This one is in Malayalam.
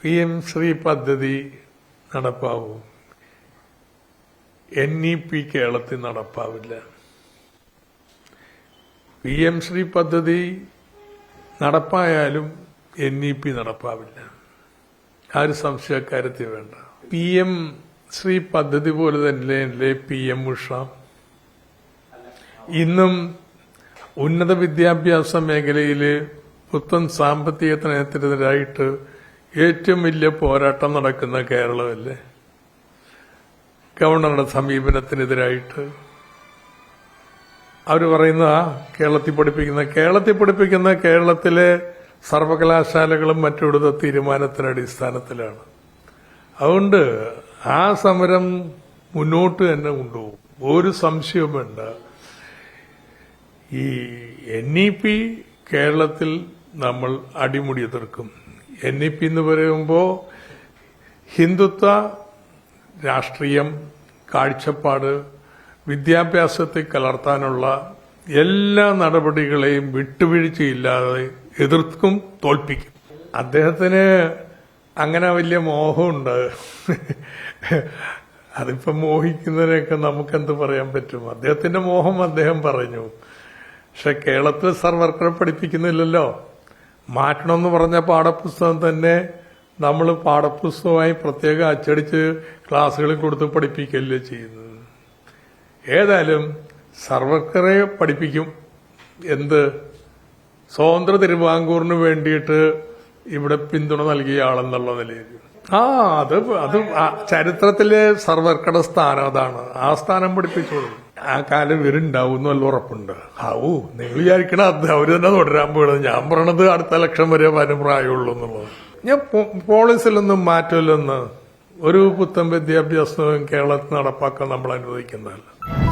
PM ശ്രീ പദ്ധതി നടപ്പാവും. NEP കേരളത്തിൽ നടപ്പാവില്ല. PM ശ്രീ പദ്ധതി നടപ്പായാലും NEP നടപ്പാവില്ല. ആ ഒരു സംശയക്കാര്യത്തിൽ വേണ്ട. PM ശ്രീ പദ്ധതി പോലെ തന്നെയല്ലേ PM ഉഷ. ഇന്നും ഉന്നത വിദ്യാഭ്യാസ മേഖലയിൽ പുത്തൻ സാമ്പത്തിക നയത്തിനെതിരായിട്ട് ഏറ്റവും വലിയ പോരാട്ടം നടക്കുന്ന കേരളമല്ലേ. ഗവർണറുടെ സമീപനത്തിനെതിരായിട്ട് അവർ പറയുന്ന കേരളത്തിൽ പഠിപ്പിക്കുന്ന കേരളത്തിലെ സർവകലാശാലകളും മറ്റുള്ള തീരുമാനത്തിന്റെ അടിസ്ഥാനത്തിലാണ്. അതുകൊണ്ട് ആ സമരം മുന്നോട്ട് തന്നെ കൊണ്ടുപോകും, ഒരു സംശയവും വേണ്ട. ഈ NEP കേരളത്തിൽ നമ്മൾ അടിമുടി എതിർക്കും. NEP എന്ന് പറയുമ്പോൾ ഹിന്ദുത്വ രാഷ്ട്രീയം, കാഴ്ചപ്പാട്, വിദ്യാഭ്യാസത്തെ കലർത്താനുള്ള എല്ലാ നടപടികളെയും വിട്ടുവീഴ്ചയില്ലാതെ എതിർക്കും, തോൽപ്പിക്കും. അദ്ദേഹത്തിന് അങ്ങനെ വലിയ മോഹമുണ്ട്. അതിപ്പം മോഹിക്കുന്നതിനൊക്കെ നമുക്കെന്ത് പറയാൻ പറ്റും. അദ്ദേഹത്തിന്റെ മോഹം അദ്ദേഹം പറഞ്ഞു. പക്ഷെ കേരളത്തിൽ സർവർക്കറെ പഠിപ്പിക്കുന്നില്ലല്ലോ. മാറ്റണമെന്ന് പറഞ്ഞ പാഠപുസ്തകം തന്നെ നമ്മൾ പാഠപുസ്തകമായി പ്രത്യേകം അച്ചടിച്ച് ക്ലാസ്സുകളിൽ കൊടുത്ത് പഠിപ്പിക്കല്ലേ ചെയ്യുന്നത്. ഏതായാലും സർവർക്കറെ പഠിപ്പിക്കും. എന്ത് സ്വതന്ത്ര തിരുവിതാംകൂറിന് വേണ്ടിയിട്ട് ഇവിടെ പിന്തുണ നൽകിയ ആളെന്നുള്ള നിലയിൽ അത് ചരിത്രത്തിലെ സർവർക്കറുടെ സ്ഥാനം അതാണ്. ആ സ്ഥാനം പഠിപ്പിച്ചോളൂ. ആ കാലം വരുണ്ടാവും നല്ല ഉറപ്പുണ്ട്. നിങ്ങൾ വിചാരിക്കണ അവര് തന്നെ തുടരാൻ പോകണത്. ഞാൻ പറയണത് അടുത്ത ലക്ഷം വരെ വരും പ്രായമുള്ളൂ എന്നുള്ളത്. ഞാൻ പോളിസിലൊന്നും മാറ്റമില്ലെന്ന് ഒരു പുത്തൻ വിദ്യാഭ്യാസവും കേരളത്തിൽ നടപ്പാക്കാൻ നമ്മൾ അനുവദിക്കുന്നതല്ല.